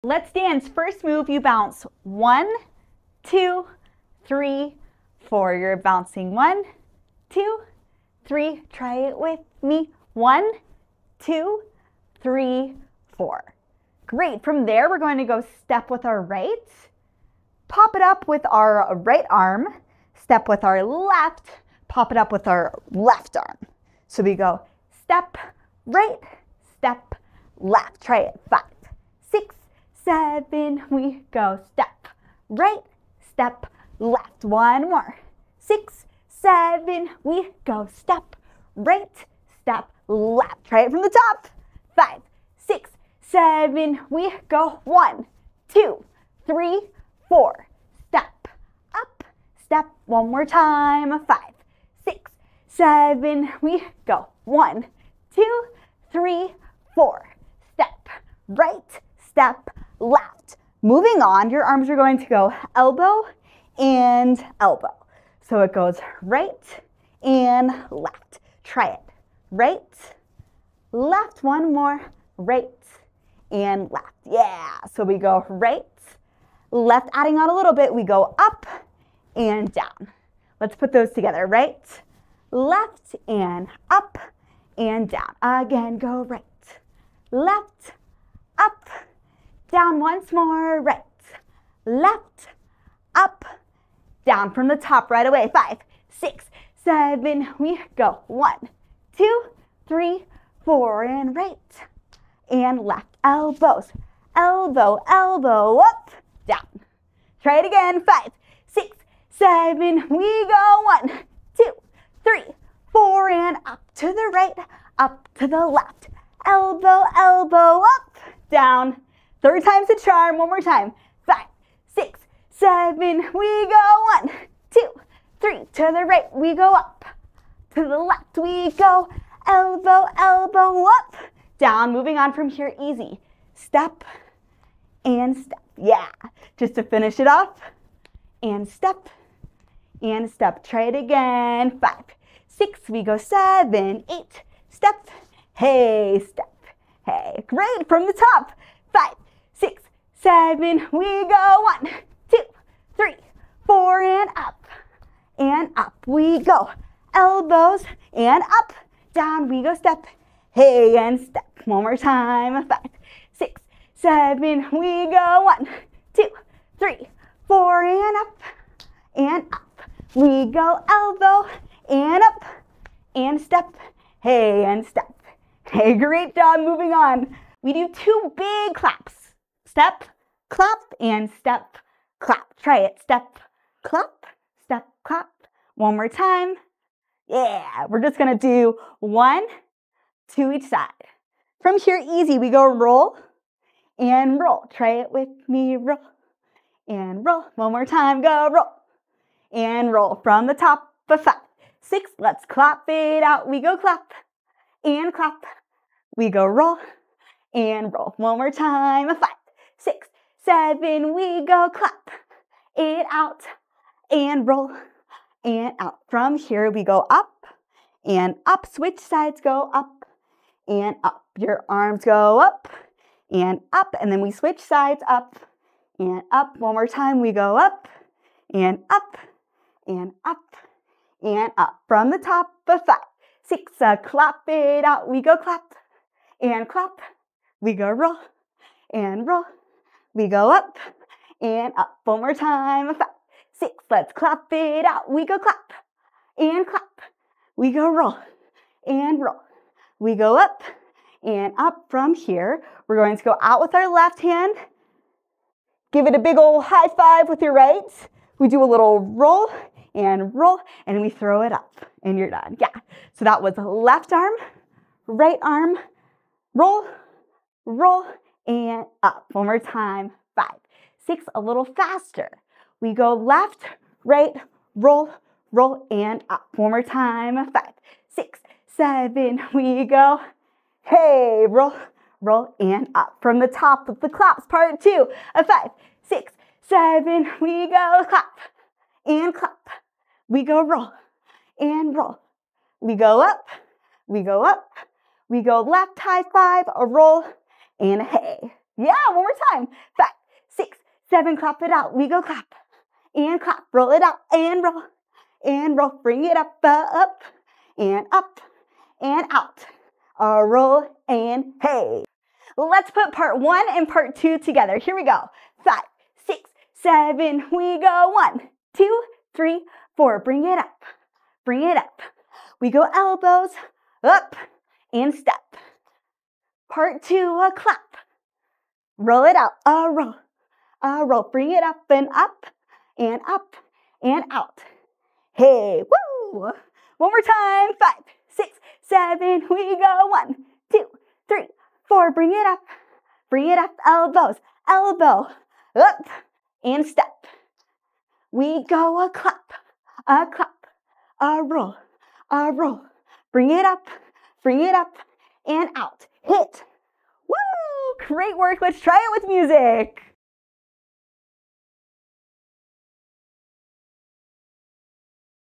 Let's dance. First move, you bounce 1, 2, 3, 4. You're bouncing 1, 2, 3. Try it with me. 1, 2, 3, 4. Great. From there, we're going to go step with our right, pop it up with our right arm, step with our left, pop it up with our left arm. So we go step, right, step, left. Try it. 5, 6, 7. We go step, right, step, left. One more. 6, 7. We go step, right, step, left. Try it from the top. 5, 6, 7. We go 1, 2, 3, 4. Step, up, step. One more time. 5, 6, 7. We go 1, 2, 3, 4. Step, right, step, left. Moving on, your arms are going to go elbow and elbow. So it goes right and left. Try it. Right, left. One more. Right and left. Yeah. So we go right, left, adding on a little bit. We go up and down. Let's put those together. Right, left, and up and down. Again, go right, left, up, down. Once more. Right, left, up, down. From the top right away. 5, 6, 7. We go 1, 2, 3, 4. And right and left. Elbows. Elbow, elbow, up, down. Try it again. 5, 6, 7. We go 1, 2, 3, 4. And up to the right, up to the left. Elbow, elbow, up, down. Third time's a charm. One more time. 5, 6, 7. We go 1, 2, 3. To the right, we go up. To the left, we go elbow, elbow, up, down. Moving on from here, easy. Step and step. Yeah. Just to finish it off. And step and step. Try it again. 5, 6. We go 7, 8. Step. Hey, step. Hey. Great. From the top. 5, 6, 7. We go 1, 2, 3, 4. And up. And up we go. Elbows and up. Down we go. Step. Hey, and step. One more time. 5, 6, 7. We go 1, 2, 3, 4. And up. And up. We go elbow and up. And step. Hey, and step. Hey, great job. Moving on. We do 2 big claps. Step, clap, and step, clap. Try it. Step, clap, step, clap. One more time. Yeah, we're just gonna do 1 to each side. From here, easy. We go roll and roll. Try it with me. Roll and roll. One more time. Go roll and roll. From the top of 5, 6. Let's clap it out. We go clap and clap. We go roll and roll. One more time. 5, 6, 7. We go clap it out and roll and out. From here, we go up and up. Switch sides, go up and up. Your arms go up, and then we switch sides, up and up. One more time, we go up and up and up and up. From the top of 5, 6, clap it out. We go clap and clap. We go roll and roll. We go up and up. One more time. 5, 6. Let's clap it out. We go clap and clap. We go roll and roll. We go up and up. From here, we're going to go out with our left hand. Give it a big old high five with your right. We do a little roll, and we throw it up, and you're done. Yeah. So that was left arm, right arm, roll, roll, and up. One more time. 5, 6. A little faster. We go left, right, roll, roll, and up. One more time. 5, 6, 7. We go. Hey, roll, roll, and up. From the top of the claps, part 2 of 5, 6, 7. We go clap and clap. We go roll and roll. We go up, we go up. We go left, high five, a roll, and a hey. Yeah, one more time. 5, 6, 7, clap it out. We go clap and clap. Roll it out and roll and roll. Bring it up, up and out. Roll and hey. Let's put part 1 and part 2 together. Here we go. 5, 6, 7. We go 1, 2, 3, 4. Bring it up. Bring it up. We go elbows up and step. Part 2, a clap. Roll it out, roll, roll. Bring it up and out. Hey, woo! One more time. 5, 6, 7. We go 1, 2, 3, 4. Bring it up, elbows, elbow, up and step. We go a clap, roll, roll. Bring it up and out. Hit. Woo! Great work. Let's try it with music.